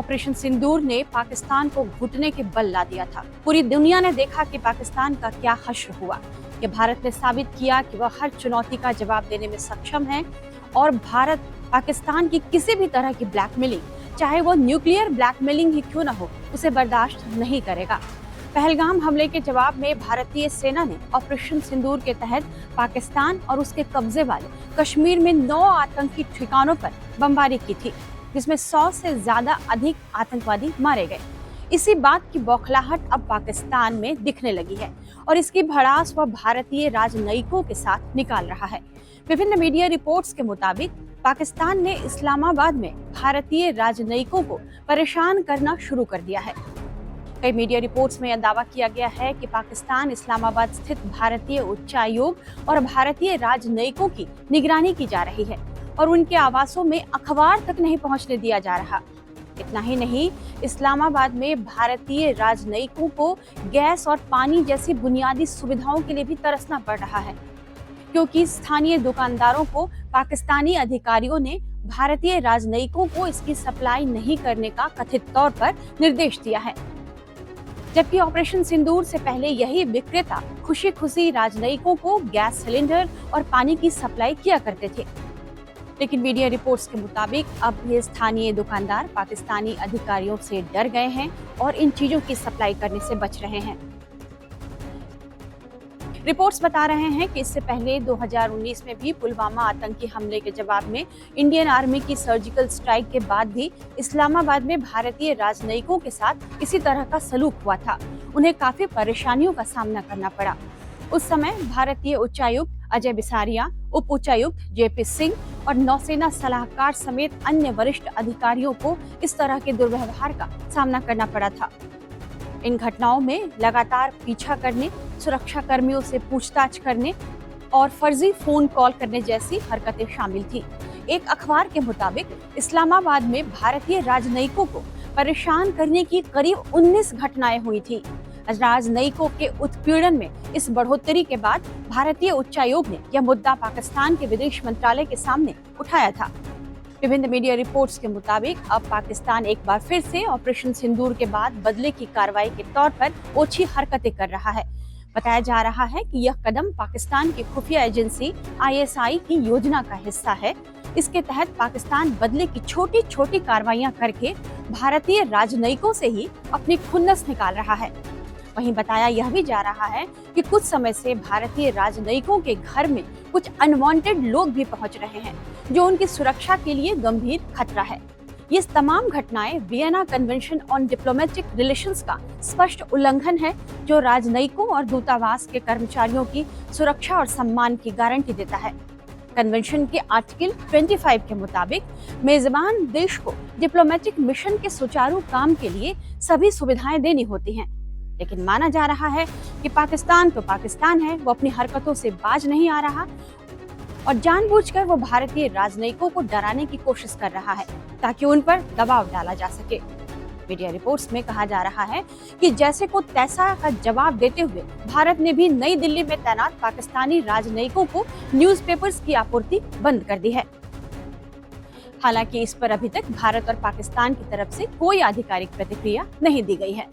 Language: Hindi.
ऑपरेशन सिंदूर ने पाकिस्तान को घुटने के बल ला दिया था। पूरी दुनिया ने देखा कि पाकिस्तान का क्या हश्र हुआ। कि भारत ने साबित किया कि वह हर चुनौती का जवाब देने में सक्षम है और भारत पाकिस्तान की किसी भी तरह की ब्लैकमेलिंग, चाहे वो न्यूक्लियर ब्लैकमेलिंग ही क्यों न हो, उसे बर्दाश्त नहीं करेगा। पहलगाम हमले के जवाब में भारतीय सेना ने ऑपरेशन सिंदूर के तहत पाकिस्तान और उसके कब्जे वाले कश्मीर में 9 आतंकी ठिकानों पर बमबारी की थी, जिसमें 100 से ज्यादा अधिक आतंकवादी मारे गए। इसी बात की बौखलाहट अब पाकिस्तान में दिखने लगी है और इसकी भड़ास वह भारतीय राजनयिकों के साथ निकाल रहा है। विभिन्न मीडिया रिपोर्ट्स के मुताबिक पाकिस्तान ने इस्लामाबाद में भारतीय राजनयिकों को परेशान करना शुरू कर दिया है। कई मीडिया रिपोर्ट्स में यह दावा किया गया है कि पाकिस्तान इस्लामाबाद स्थित भारतीय उच्चायोग और भारतीय राजनयिकों की निगरानी की जा रही है और उनके आवासों में अखबार तक नहीं पहुंचने दिया जा रहा। इतना ही नहीं, इस्लामाबाद में भारतीय राजनयिकों को गैस और पानी जैसी बुनियादी सुविधाओं के लिए भी तरसना पड़ रहा है, क्योंकि स्थानीय दुकानदारों को पाकिस्तानी अधिकारियों ने भारतीय राजनयिकों को इसकी सप्लाई नहीं करने का कथित तौर पर निर्देश दिया है। जबकि ऑपरेशन सिंदूर से पहले यही विक्रेता खुशी खुशी राजनयिकों को गैस सिलेंडर और पानी की सप्लाई किया करते थे। लेकिन मीडिया रिपोर्ट्स के मुताबिक अब ये स्थानीय दुकानदार पाकिस्तानी अधिकारियों से डर गए हैं और इन चीजों की सप्लाई करने से बच रहे हैं। रिपोर्ट्स बता रहे हैं कि इससे पहले 2019 में भी पुलवामा आतंकी हमले के जवाब में इंडियन आर्मी की सर्जिकल स्ट्राइक के बाद भी इस्लामाबाद में भारतीय राजनयिकों के साथ इसी तरह का सलूक हुआ था। उन्हें काफी परेशानियों का सामना करना पड़ा। उस समय भारतीय उच्चायुक्त अजय बिसारिया, उप उच्चायुक्त जेपी सिंह और नौसेना सलाहकार समेत अन्य वरिष्ठ अधिकारियों को इस तरह के दुर्व्यवहार का सामना करना पड़ा था। इन घटनाओं में लगातार पीछा करने, सुरक्षा कर्मियों से पूछताछ करने और फर्जी फोन कॉल करने जैसी हरकतें शामिल थी। एक अखबार के मुताबिक इस्लामाबाद में भारतीय राजनयिकों को परेशान करने की करीब 19 घटनाएं हुई थी। राजनयिकों के उत्पीड़न में इस बढ़ोतरी के बाद भारतीय उच्चायोग ने यह मुद्दा पाकिस्तान के विदेश मंत्रालय के सामने उठाया था। विभिन्न मीडिया रिपोर्ट्स के मुताबिक अब पाकिस्तान एक बार फिर से ऑपरेशन सिंदूर के बाद बदले की कार्रवाई के तौर पर ओछी हरकतें कर रहा है। बताया जा रहा है कि यह कदम पाकिस्तान की खुफिया एजेंसी ISI की योजना का हिस्सा है। इसके तहत पाकिस्तान बदले की छोटी छोटी कार्रवाइयां करके भारतीय राजनयिकों से ही अपनी खुन्नस निकाल रहा है। वहीं बताया यह भी जा रहा है कि कुछ समय से भारतीय राजनयिकों के घर में कुछ अनवांटेड लोग भी पहुंच रहे हैं, जो उनकी सुरक्षा के लिए गंभीर खतरा है। ये तमाम घटनाएं Vienna convention on diplomatic relations का स्पष्ट उल्लंघन है, जो राजनयिकों और दूतावास के कर्मचारियों की सुरक्षा और सम्मान की गारंटी देता है। कन्वेंशन के आर्टिकल 25 के मुताबिक मेजबान देश को डिप्लोमेटिक मिशन के सुचारू काम के लिए सभी सुविधाएं देनी होती हैं। लेकिन माना जा रहा है कि पाकिस्तान तो पाकिस्तान है, वो अपनी हरकतों से बाज नहीं आ रहा और जानबूझकर वो भारतीय राजनयिकों को डराने की कोशिश कर रहा है ताकि उन पर दबाव डाला जा सके। मीडिया रिपोर्ट्स में कहा जा रहा है कि जैसे को तैसा का जवाब देते हुए भारत ने भी नई दिल्ली में तैनात पाकिस्तानी राजनयिकों को न्यूज़पेपर्स की आपूर्ति बंद कर दी है। हालांकि इस पर अभी तक भारत और पाकिस्तान की तरफ से कोई आधिकारिक प्रतिक्रिया नहीं दी गई है।